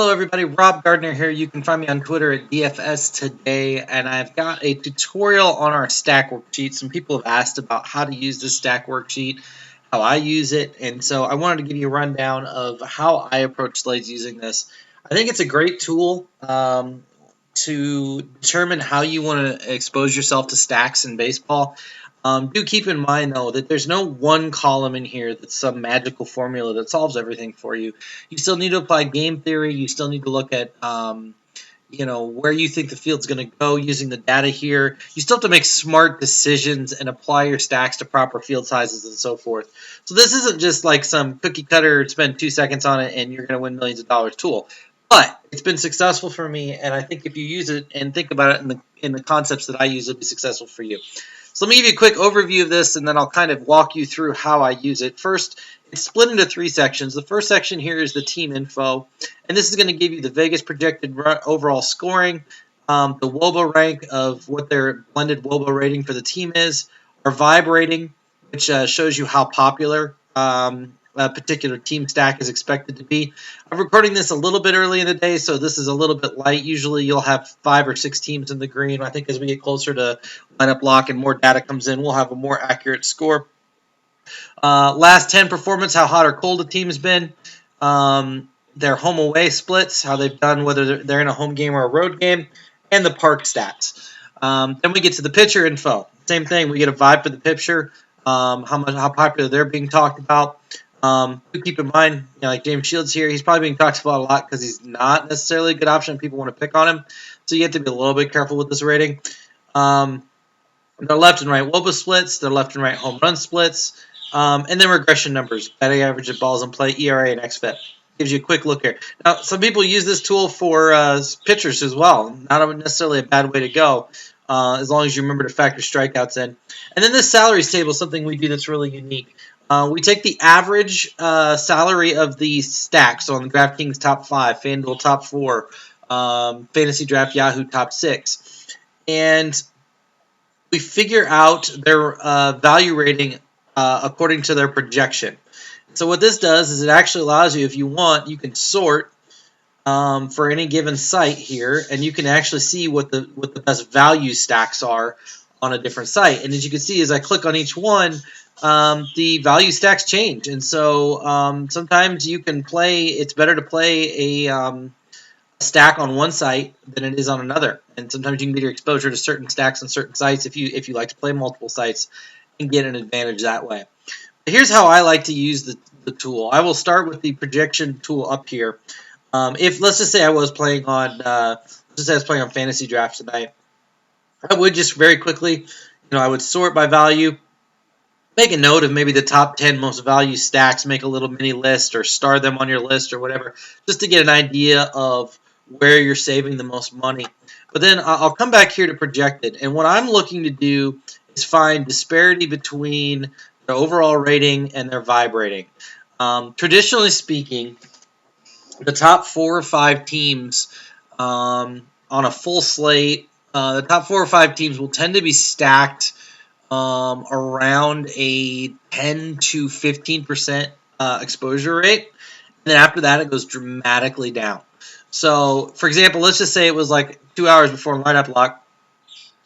Hello everybody, Rob Gardner here. You can find me on Twitter at DFS Today, and I've got a tutorial on our stack worksheet. Some people have asked about how to use this stack worksheet, how I use it, and so I wanted to give you a rundown of how I approach slates using this. I think it's a great tool to determine how you want to expose yourself to stacks in baseball. Do keep in mind, though, that there's no one column in here that's some magical formula that solves everything for you. You still need to apply game theory. You still need to look at, where you think the field's going to go using the data here. You still have to make smart decisions and apply your stacks to proper field sizes and so forth. So this isn't just like some cookie cutter, spend 2 seconds on it, and you're going to win millions of dollars tool. But it's been successful for me, and I think if you use it and think about it in the concepts that I use, it'll be successful for you. So let me give you a quick overview of this, and then I'll kind of walk you through how I use it. First, it's split into 3 sections. The first section here is the team info, and this is going to give you the Vegas projected overall scoring, the WOBA rank of what their blended WOBA rating for the team is, our vibe rating, which shows you how popular a particular team stack is expected to be. I'm recording this a little bit early in the day, so this is a little bit light. Usually you'll have 5 or 6 teams in the green. I think as we get closer to lineup lock and more data comes in, we'll have a more accurate score. Last 10 performance, how hot or cold the team's been. Their home-away splits, how they've done, whether they're in a home game or a road game, and the park stats. Then we get to the pitcher info. Same thing, we get a vibe for the pitcher, how popular they're being talked about. Do keep in mind, like James Shields here, he's probably being talked about a lot because he's not necessarily a good option. People want to pick on him, so you have to be a little bit careful with this rating. Their left and right WOBA splits, their left and right home run splits, and then regression numbers, batting average of balls in play, ERA, and xFIP. Gives you a quick look here. Now, some people use this tool for pitchers as well. Not necessarily a bad way to go, as long as you remember to factor strikeouts in. And then this salaries table is something we do that's really unique. We take the average salary of the stack, so on the DraftKings top 5, FanDuel top 4, Fantasy Draft Yahoo top 6, and we figure out their value rating according to their projection. So what this does is it actually allows you, if you want, you can sort for any given site here, and you can actually see what the best value stacks are on a different site. And as you can see, as I click on each one, the value stacks change. And so sometimes you can play, it's better to play a stack on one site than it is on another. And sometimes you can get your exposure to certain stacks on certain sites if you like to play multiple sites and get an advantage that way. But here's how I like to use the tool. I will start with the projection tool up here. If let's just say I was playing on fantasy draft tonight, I would just very quickly, I would sort by value, make a note of maybe the top 10 most value stacks, make a little mini list or star them on your list or whatever, just to get an idea of where you're saving the most money. But then I'll come back here to projected, and what I'm looking to do is find disparity between their overall rating and their vibe rating. Traditionally speaking, the top 4 or 5 teams on a full slate, the top 4 or 5 teams will tend to be stacked around a 10 to 15% exposure rate. And then after that, it goes dramatically down. So, for example, let's just say it was like 2 hours before lineup lock,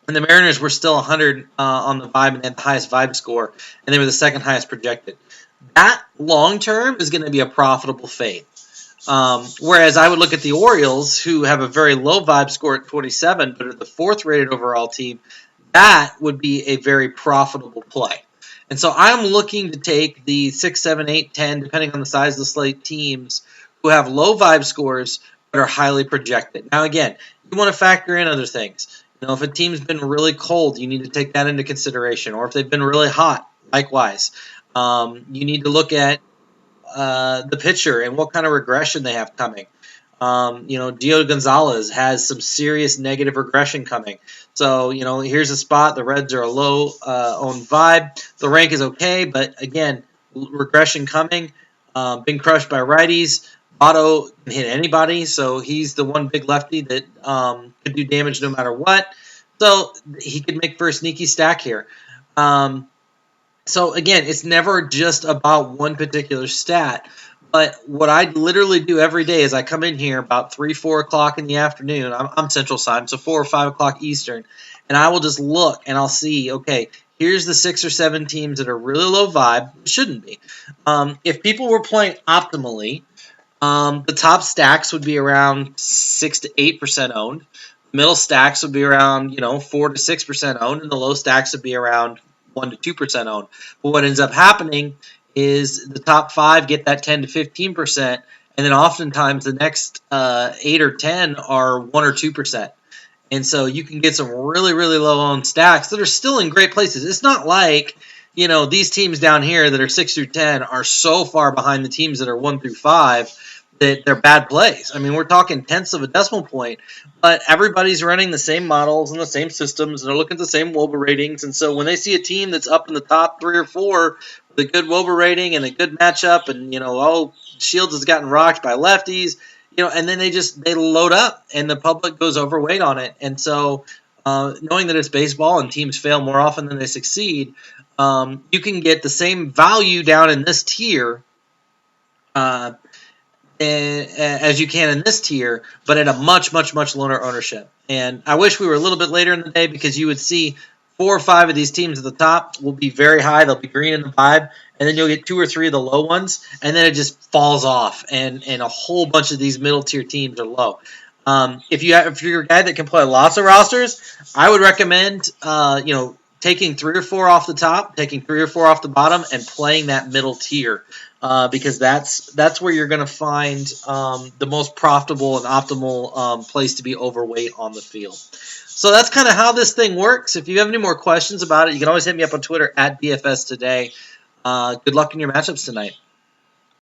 and the Mariners were still 100 on the vibe and had the highest vibe score, and they were the second highest projected. That long-term is going to be a profitable fade. Whereas I would look at the Orioles, who have a very low vibe score at 27, but are the 4th rated overall team, that would be a very profitable play. And so I'm looking to take the 6, 7, 8, 10, depending on the size of the slate teams, who have low vibe scores but are highly projected. Now, again, you want to factor in other things. If a team's been really cold, you need to take that into consideration. Or if they've been really hot, likewise. You need to look at the pitcher and what kind of regression they have coming. Gio Gonzalez has some serious negative regression coming. So, here's a spot. The Reds are a low owned vibe. The rank is okay, but again, regression coming. Being crushed by righties. Otto can hit anybody, so he's the one big lefty that could do damage no matter what. So he could make for a sneaky stack here. So again, it's never just about one particular stat, But what I literally do every day is I come in here about 3, 4 o'clock in the afternoon. I'm Central Time, so 4 or 5 o'clock Eastern, and I will just look and I'll see. Okay, here's the 6 or 7 teams that are really low vibe. Shouldn't be. If people were playing optimally, the top stacks would be around 6 to 8% owned. Middle stacks would be around 4 to 6% owned, and the low stacks would be around 1 to 2% owned. But what ends up happening is the top 5 get that 10 to 15%, and then oftentimes the next 8 or 10 are 1 or 2%. And so you can get some really, really low owned stacks that are still in great places. It's not like, these teams down here that are 6 through 10 are so far behind the teams that are 1 through 5 that they're bad plays. I mean, we're talking tenths of a decimal point, but everybody's running the same models and the same systems, and they're looking at the same WOBA ratings. And so when they see a team that's up in the top 3 or 4 with a good WOBA rating and a good matchup, and Shields has gotten rocked by lefties, and then they load up, and the public goes overweight on it. And so, knowing that it's baseball and teams fail more often than they succeed, you can get the same value down in this tier as you can in this tier, but at a much, much, much lower ownership. And I wish we were a little bit later in the day, because you would see 4 or 5 of these teams at the top will be very high. They'll be green in the vibe, and then you'll get 2 or 3 of the low ones, and then it just falls off, and a whole bunch of these middle tier teams are low. If you're a guy that can play lots of rosters, I would recommend taking 3 or 4 off the top, taking 3 or 4 off the bottom, and playing that middle tier, because that's where you're going to find the most profitable and optimal place to be overweight on the field. So that's kind of how this thing works. If you have any more questions about it, you can always hit me up on Twitter at DFS Today. Good luck in your matchups tonight.